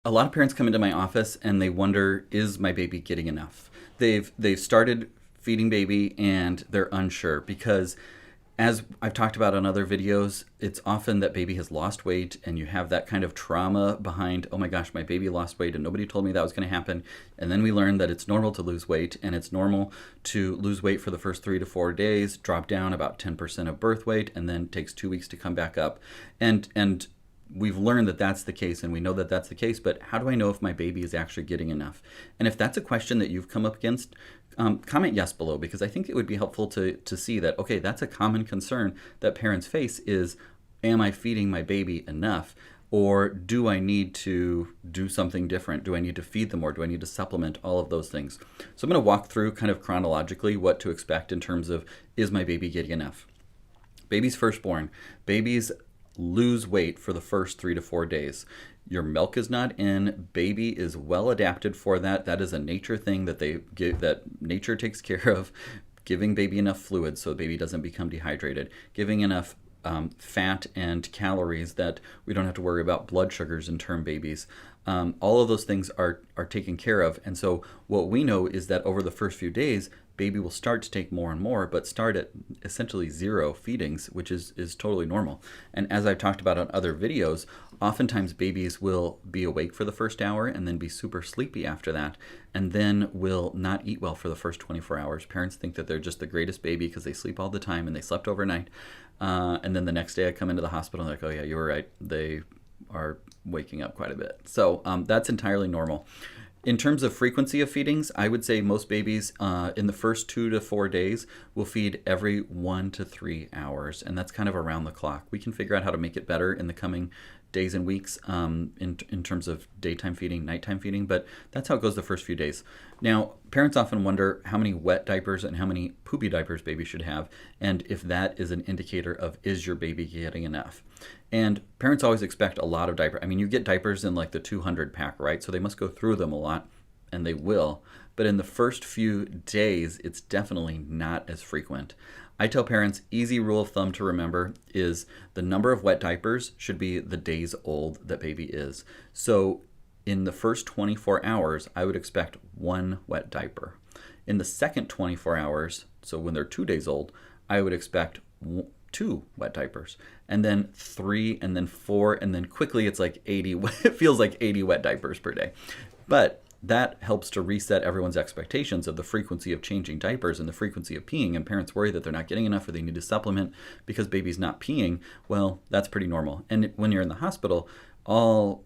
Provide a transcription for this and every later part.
A lot of parents come into my office and they wonder, is my baby getting enough? They've started feeding baby and they're unsure because, as I've talked about on other videos, it's often that baby has lost weight and you have that kind of trauma behind, oh my gosh, my baby lost weight and nobody told me that was going to happen. And then we learn that it's normal to lose weight, and it's normal to lose weight for the first 3 to 4 days, drop down about 10% of birth weight, and then takes 2 weeks to come back up. And we've learned that that's the case, and we know that that's the case, but how do I know if my baby is actually getting enough? And if that's a question that you've come up against, comment yes below, because I think it would be helpful to see that, okay, that's a common concern that parents face is, am I feeding my baby enough? Or do I need to do something different? Do I need to feed them more? Do I need to supplement? All of those things. So I'm going to walk through kind of chronologically what to expect in terms of, is my baby getting enough? Baby's firstborn. Babies lose weight for the first 3 to 4 days. Your milk is not in. Baby is well adapted for that. That is a nature thing that they give, that nature takes care of. Giving baby enough fluid so baby doesn't become dehydrated. Giving enough fat and calories that we don't have to worry about blood sugars in term babies. All of those things are taken care of. And so what we know is that over the first few days, baby will start to take more and more, but start at essentially 0 feedings, which is totally normal. And as I've talked about on other videos, oftentimes babies will be awake for the first hour and then be super sleepy after that, and then will not eat well for the first 24 hours. Parents think that they're just the greatest baby because they sleep all the time and they slept overnight. And then the next day I come into the hospital and they're like, oh yeah, you were right. They are waking up quite a bit. So that's entirely normal. In terms of frequency of feedings, I would say most babies in the first 2 to 4 days will feed every 1 to 3 hours, and that's kind of around the clock. We can figure out how to make it better in the coming days and weeks in terms of daytime feeding, nighttime feeding, but that's how it goes the first few days. Now, parents often wonder how many wet diapers and how many poopy diapers baby should have, and if that is an indicator of, is your baby getting enough? And parents always expect a lot of diapers. I mean, you get diapers in like the 200 pack, right? So they must go through them a lot, and they will. But in the first few days, it's definitely not as frequent. I tell parents, easy rule of thumb to remember is the number of wet diapers should be the days old that baby is. So in the first 24 hours, I would expect 1 wet diaper. In the second 24 hours, so when they're 2 days old, I would expect 2 wet diapers, and then 3, and then 4, and then quickly it's like 80. It feels like 80 wet diapers per day. But that helps to reset everyone's expectations of the frequency of changing diapers and the frequency of peeing, and parents worry that they're not getting enough or they need to supplement because baby's not peeing. Well, that's pretty normal. And when you're in the hospital, all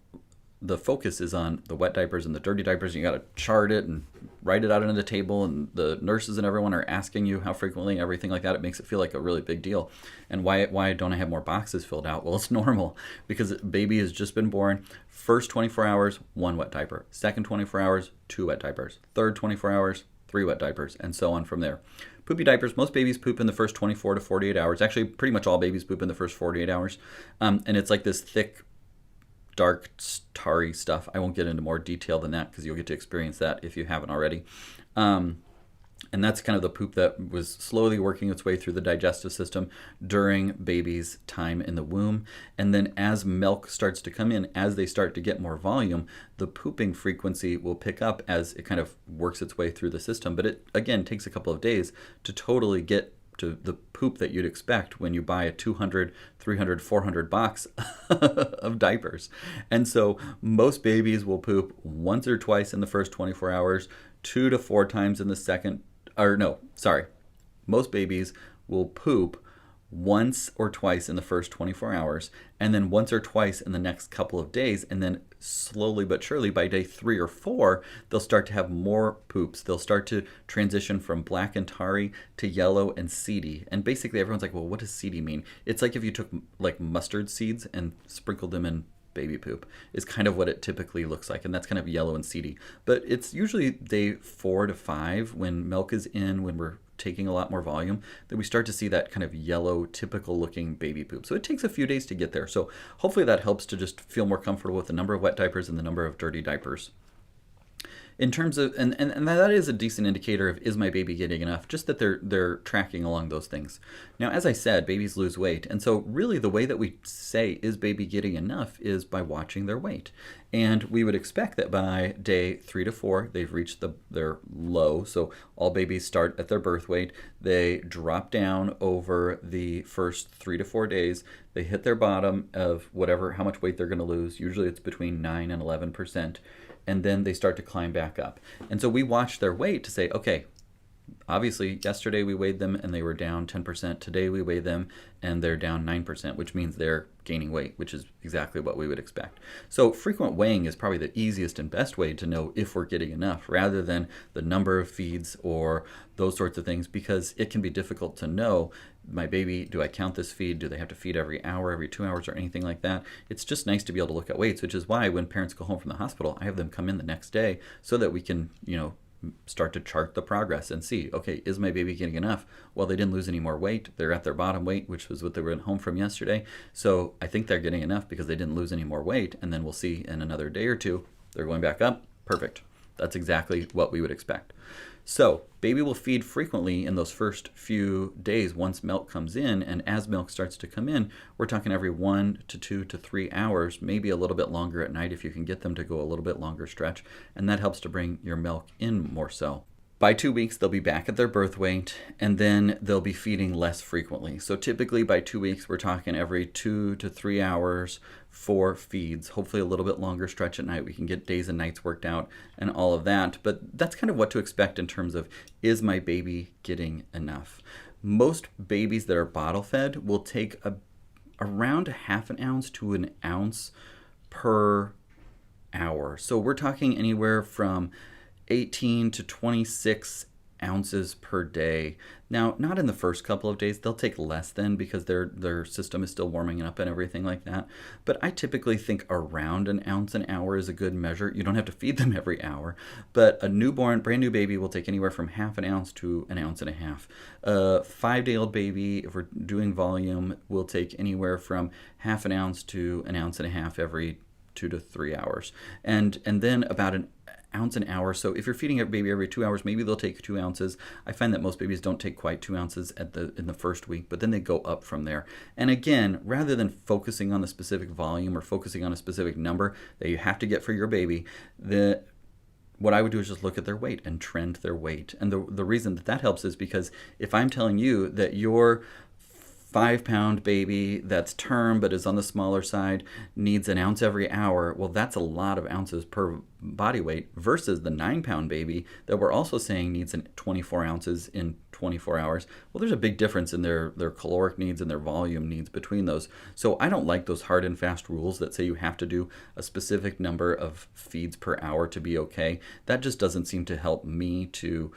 the focus is on the wet diapers and the dirty diapers. You got to chart it and write it out on the table, and the nurses and everyone are asking you how frequently, everything like that. It makes it feel like a really big deal. And why don't I have more boxes filled out? Well, it's normal because baby has just been born. First 24 hours, 1 wet diaper. Second 24 hours, 2 wet diapers. Third 24 hours, 3 wet diapers, and so on from there. Poopy diapers, most babies poop in the first 24 to 48 hours. Actually, pretty much all babies poop in the first 48 hours. And it's like this thick, dark, tarry stuff. I won't get into more detail than that because you'll get to experience that if you haven't already. And that's kind of the poop that was slowly working its way through the digestive system during baby's time in the womb. And then as milk starts to come in, as they start to get more volume, the pooping frequency will pick up as it kind of works its way through the system. But it, again, takes a couple of days to totally get to the poop that you'd expect when you buy a 200, 300, 400 box of diapers. And so most babies will poop once or twice in the first 24 hours, 2 to 4 times in the second, or no, sorry. Most babies will poop once or twice in the first 24 hours, and then once or twice in the next couple of days, and then slowly but surely by day 3 or 4, they'll start to have more poops. They'll start to transition from black and tarry to yellow and seedy. And basically everyone's like, well, what does seedy mean? It's like if you took like mustard seeds and sprinkled them in baby poop is kind of what it typically looks like, and that's kind of yellow and seedy. But it's usually day 4 to 5 when milk is in, when we're taking a lot more volume, that we start to see that kind of yellow, typical looking baby poop. So it takes a few days to get there. So hopefully that helps to just feel more comfortable with the number of wet diapers and the number of dirty diapers. In terms of, and that is a decent indicator of, is my baby getting enough? Just that they're tracking along those things. Now, as I said, babies lose weight. And so really the way that we say, is baby getting enough, is by watching their weight. And we would expect that by day 3 to 4, they've reached their low. So all babies start at their birth weight. They drop down over the first 3 to 4 days. They hit their bottom of how much weight they're going to lose. Usually it's between 9 and 11%. And then they start to climb back up. And so we watch their weight to say, okay, obviously yesterday we weighed them and they were down 10%. Today we weigh them and they're down 9%, which means they're gaining weight, which is exactly what we would expect. So frequent weighing is probably the easiest and best way to know if we're getting enough, rather than the number of feeds or those sorts of things, because it can be difficult to know, my baby, do I count this feed? Do they have to feed every hour, every 2 hours, or anything like that? It's just nice to be able to look at weights, which is why when parents go home from the hospital, I have them come in the next day so that we can, start to chart the progress and see, okay, is my baby getting enough? Well, they didn't lose any more weight. They're at their bottom weight, which was what they were home from yesterday. So I think they're getting enough because they didn't lose any more weight. And then we'll see in another day or two, they're going back up. Perfect. That's exactly what we would expect. So baby will feed frequently in those first few days once milk comes in, and as milk starts to come in, we're talking every 1 to 2 to 3 hours, maybe a little bit longer at night if you can get them to go a little bit longer stretch, and that helps to bring your milk in more so. By 2 weeks, they'll be back at their birth weight, and then they'll be feeding less frequently. So typically by 2 weeks, we're talking every 2 to 3 hours for feeds, hopefully a little bit longer stretch at night. We can get days and nights worked out and all of that, but that's kind of what to expect in terms of, is my baby getting enough? Most babies that are bottle fed will take around 1/2 ounce to 1 ounce per hour. So we're talking anywhere from 18 to 26 ounces per day. Now, not in the first couple of days. They'll take less then because their system is still warming up and everything like that. But I typically think around 1 ounce an hour is a good measure. You don't have to feed them every hour, but a newborn, brand new baby will take anywhere from 1/2 ounce to 1.5 ounces. A 5-day-old baby, if we're doing volume, will take anywhere from 1/2 ounce to 1.5 ounces every 2 to 3 hours. And then about 1 ounce an hour. So if you're feeding a baby every 2 hours, maybe they'll take 2 ounces. I find that most babies don't take quite 2 ounces in the first week, but then they go up from there. And again, rather than focusing on the specific volume or focusing on a specific number that you have to get for your baby, what I would do is just look at their weight and trend their weight. And the reason that helps is because if I'm telling you that your 5-pound baby that's term but is on the smaller side needs 1 ounce every hour, well, that's a lot of ounces per body weight, versus the 9-pound baby that we're also saying needs 24 ounces in 24 hours. Well, there's a big difference in their caloric needs and their volume needs between those. So I don't like those hard and fast rules that say you have to do a specific number of feeds per hour to be okay. That just doesn't seem to help me to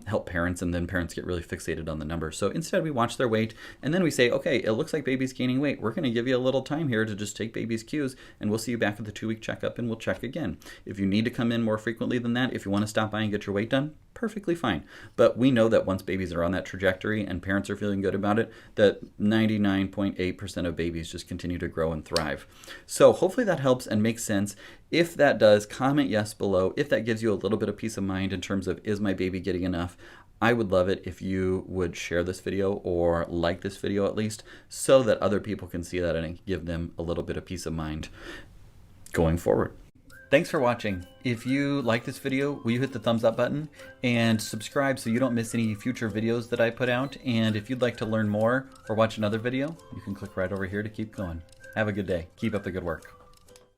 help parents, and then parents get really fixated on the number. So instead we watch their weight, and then we say, okay, it looks like baby's gaining weight. We're going to give you a little time here to just take baby's cues, and we'll see you back at the 2-week checkup, and we'll check again. If you need to come in more frequently than that, if you want to stop by and get your weight done, perfectly fine. But we know that once babies are on that trajectory and parents are feeling good about it, that 99.8% of babies just continue to grow and thrive. So hopefully that helps and makes sense. If that does, comment yes below. If that gives you a little bit of peace of mind in terms of, is my baby getting enough? I would love it if you would share this video or like this video at least, so that other people can see that and give them a little bit of peace of mind going forward. Thanks for watching. If you like this video, will you hit the thumbs up button and subscribe so you don't miss any future videos that I put out? And if you'd like to learn more or watch another video, you can click right over here to keep going. Have a good day. Keep up the good work.